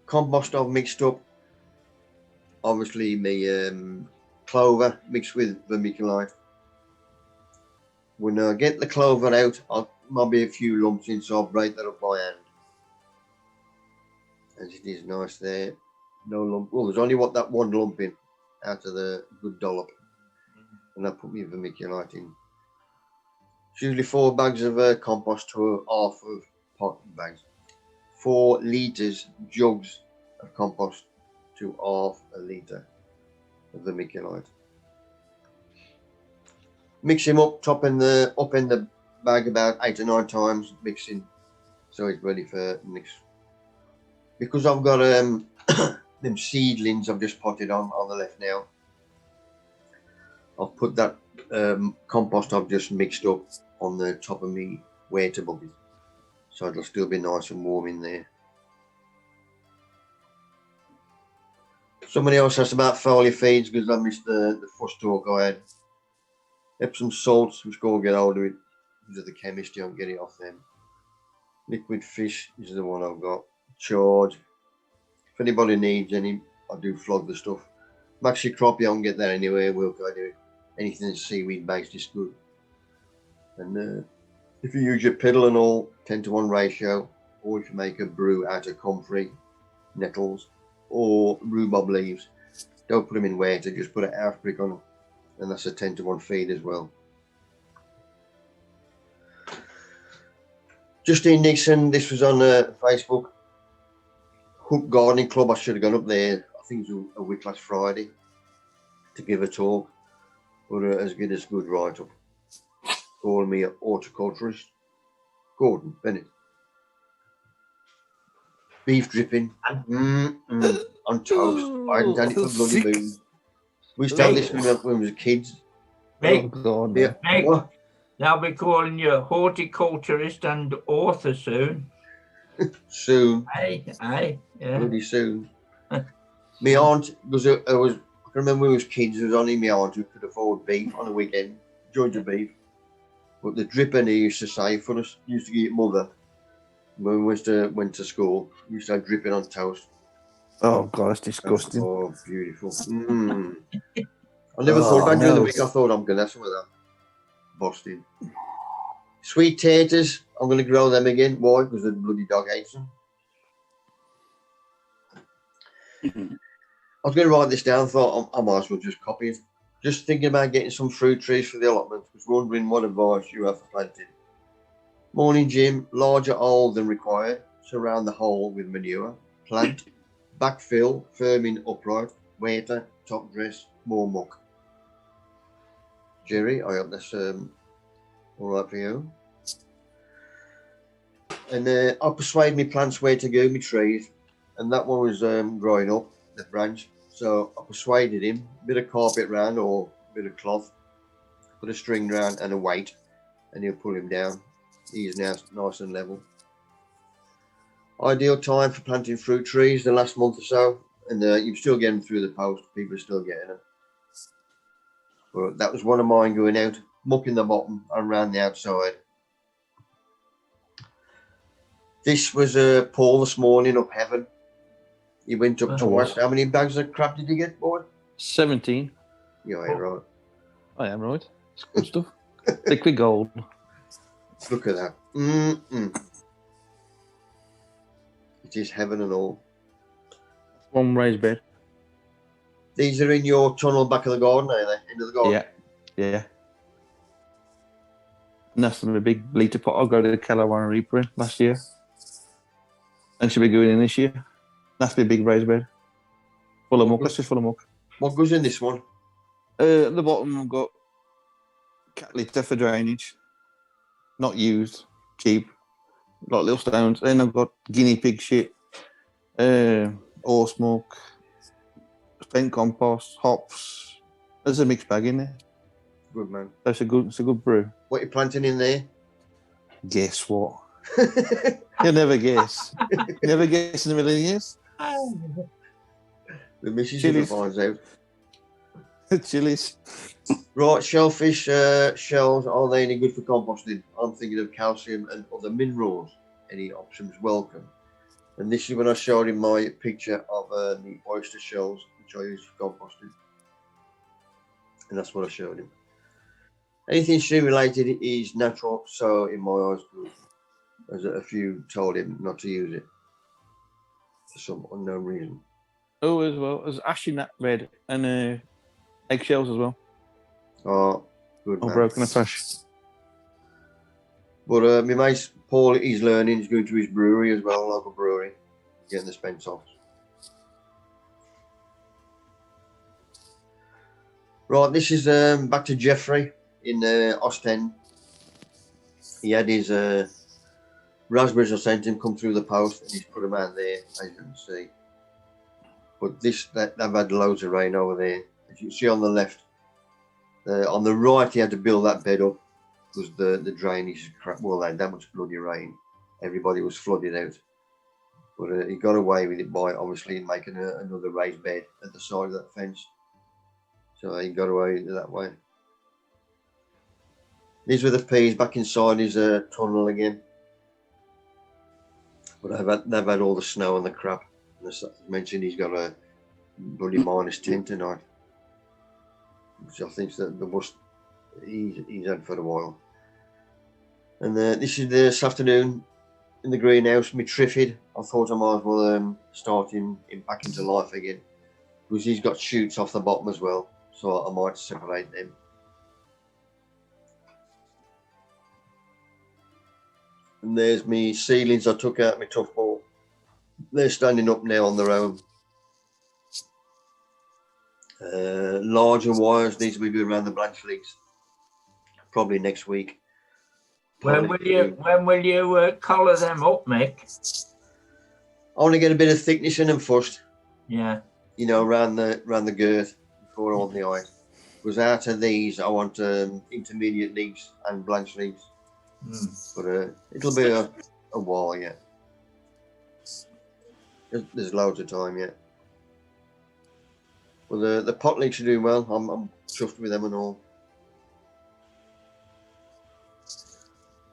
Compost I've mixed up. Obviously, my clover mixed with vermiculite. When I get the clover out, might be a few lumps in, so I'll break that up by hand. As it is nice there. No lump. Well, there's only that one lump in out of the good dollop. And I put my vermiculite in. It's usually 4 bags of compost to half of pot bags. 4 litres jugs of compost to half a litre of vermiculite. Mix him up, up in the bag about 8 or 9 times, mixing so it's ready for mix. Because I've got them seedlings I've just potted on the left now. I've put that compost I've just mixed up on the top of me water bucket, so it'll still be nice and warm in there. Somebody else asked about foliar feeds because I missed the first talk I had. Epsom salts, which go get hold of it. These are the chemist, you don't get it off them. Liquid fish is the one I've got. Charge. If anybody needs any, I do flog the stuff. Maxi crop, you don't get that anywhere. We'll go do it. Anything that's seaweed based is good. And if you use your piddle and all, 10-to-1 ratio, or if you make a brew out of comfrey, nettles, or rhubarb leaves, don't put them in water, just put an half brick on them. And that's a 10-to-1 feed as well. Justine Nixon, this was on Facebook. Hook Gardening Club, I should have gone up there. I think it was a week last Friday to give a talk. But as good as good write-up. Calling me an horticulturist. Gordon Bennett. Beef dripping. On toast. I hadn't had it for bloody moon. We used to have this when we were kids. Mick, Oh, God. Yeah. Mick, What? they'll be calling you a horticulturist and author soon. Soon. Aye, yeah. Bloody soon. My aunt I can remember when we was kids, there was only my aunt who could afford beef on a weekend, Georgia beef. But the dripper he used to say for us, used to get mother when we went to school, we used to have dripping on toast. Oh, God, that's disgusting. Oh, beautiful. I never thought about during the week. I thought I'm gonna have some of that. Busted. Sweet taters, I'm gonna grow them again. Why? Because the bloody dog hates them. I was going to write this down, thought I might as well just copy it. Just thinking about getting some fruit trees for the allotment, was wondering what advice you have for planting. Morning, Jim. Larger hole than required. Surround the hole with manure. Plant. Backfill. Firming upright. Water. Top dress. More muck. Jerry, I hope that's all right for you. And I persuade me plants where to go, my trees. And that one was growing up, the branch. So I persuaded him, a bit of carpet round or a bit of cloth, put a string round and a weight, and he'll pull him down. He is now nice and level. Ideal time for planting fruit trees, the last month or so, and you still get them through the post. People are still getting them. But that was one of mine going out, mucking the bottom and around the outside. This was Paul this morning up heaven. He went up twice. How many bags of crap did he get, boy? 17. Yeah, right. I am right. It's good stuff. Liquid gold. Look at that. It is heaven and all. One raised bed. These are in your tunnel back of the garden, are they? Into the garden? Yeah. And that's a big litre pot. I'll go to the Calawana Reaper in last year. And she'll be going in this year. That's be a big raised bed. Full of muck. That's just full of muck. What goes in this one? At the bottom, I've got cat litter for drainage. Not used. Cheap. Like little stones. Then I've got guinea pig shit. Horse muck. Spent compost. Hops. There's a mixed bag in there. Good, man. That's a good brew. What are you planting in there? Guess what? You'll never guess. You never guess in a million years. The missus Chilies. finds out. Chilies. Right, shellfish shells, are they any good for composting? I'm thinking of calcium and other minerals. Any options welcome? And this is when I showed him my picture of the oyster shells, which I use for composting. And that's what I showed him. Anything stream related is natural, so in my eyes, good. As a few told him not to use it for some unknown reason. Oh, as well as ashy nut red and eggshells as well. Oh, good Or man. broken ash. But my mate Paul, he's learning. He's going to his brewery as well, local brewery, getting the spent off. Right, this is back to Jeffrey in Ostend. He had his raspberries I sent him come through the post, and he's put them out there, as you can see. But they've had loads of rain over there. As you can see on the left, on the right, he had to build that bed up because the drainage is crap. Well, they had that much bloody rain. Everybody was flooded out. But he got away with it by obviously making another raised bed at the side of that fence. So he got away with it that way. These were the peas back inside his tunnel again. But they've had all the snow and the crap. And as I mentioned, he's got a bloody -10 tonight, which I think is the worst he's had for a while. And this is this afternoon in the greenhouse, my triffid. I thought I might as well start him back into life again, because he's got shoots off the bottom as well, so I might separate them. And there's me seedlings I took out my tough ball. They're standing up now on their own. Larger wires need to be doing around the branch leagues. Probably next week. When will you collar them up, Mick? I want to get a bit of thickness in them first. Yeah. You know, around the girth before I want the eye. Because out of these, I want intermediate leagues and blanch leagues. But it'll be a while yet. There's loads of time yet. Well, the pot leagues are doing well. I'm chuffed with them and all.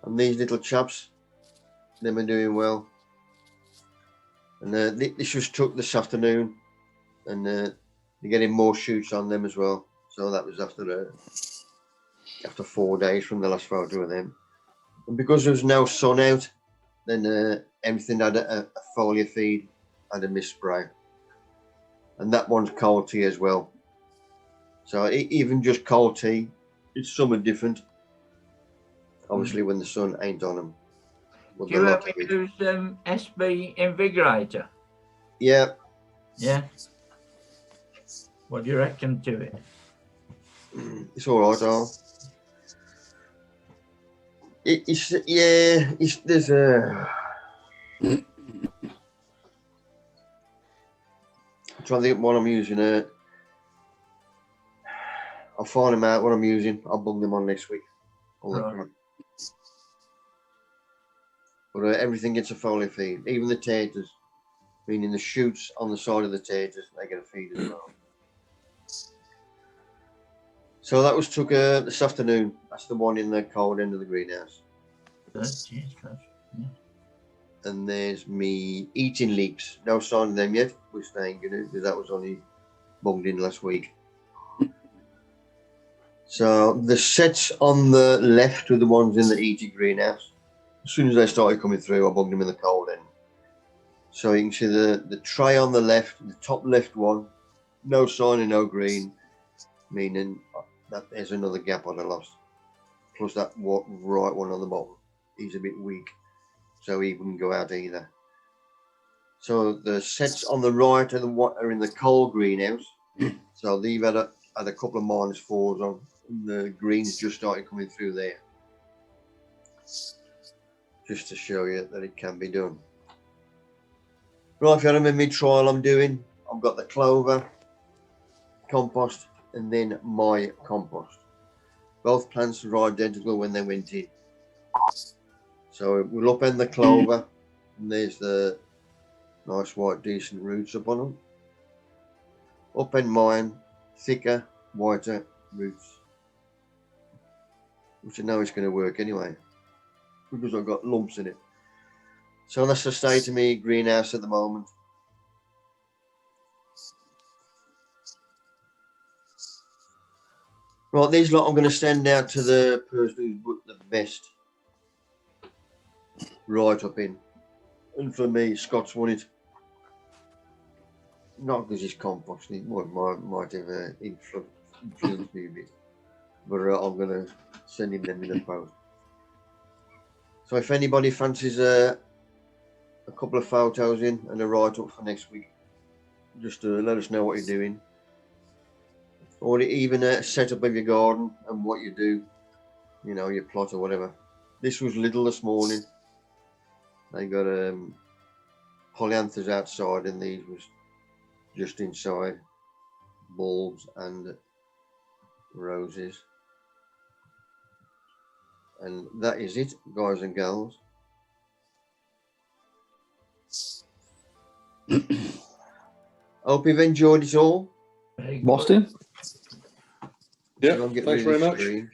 And these little chaps, them are doing well. And this was took this afternoon, and they're getting more shoots on them as well. So that was after 4 days from the last photo of them. And because there was no sun out, then everything had a foliar feed and a mist spray. And that one's cold tea as well. So even just cold tea, it's somewhat different. Obviously, when the sun ain't on them. Do you ever use SB Invigorator? Yeah. Yeah. What do you reckon to it? It's all right, Al. There's a. I'm trying to think what I'm using. I'll find them out what I'm using. I'll bung them on next week. Right. But everything gets a foliar feed, even the taters, meaning the shoots on the side of the taters, they get a feed as well. So that was took this afternoon. That's the one in the cold end of the greenhouse. Yeah. And there's me eating leeks. No sign of them yet, which they ain't gonna, because that was only bunged in last week. So the sets on the left are the ones in the eating greenhouse. As soon as they started coming through, I bugged them in the cold end. So you can see the tray on the left, the top left one, no sign of no green, meaning that there's another gap I'd have lost. Plus that right one on the bottom, he's a bit weak, so he wouldn't go out either. So the sets on the right are in the cold greenhouse. So they've had a couple of -4s on, and the greens just started coming through there. Just to show you that it can be done. Right, if you remember my trial I'm doing, I've got the clover, compost, and then my compost. Both plants were identical when they went in. So we'll upend the clover, and there's the nice white decent roots up on them. Upend mine, thicker, whiter roots, which I know is going to work anyway because I've got lumps in it. So that's the state of me greenhouse at the moment. Right, these lot I'm going to send out to the person who's put the best right up in. And for me, Scott's won it. Not because he's compost, he might have influenced me a bit. But I'm going to send him them in the post. So if anybody fancies a couple of photos in and a write-up for next week, just let us know what you're doing. Or even a setup of your garden and what you do, you know, your plot or whatever. This was Lidl this morning. They got polyanthus outside and these was just inside, bulbs and roses. And that is it, guys and gals. Hope you've enjoyed it all. Boston? Yeah, I'll get thanks rid very of much. this screen.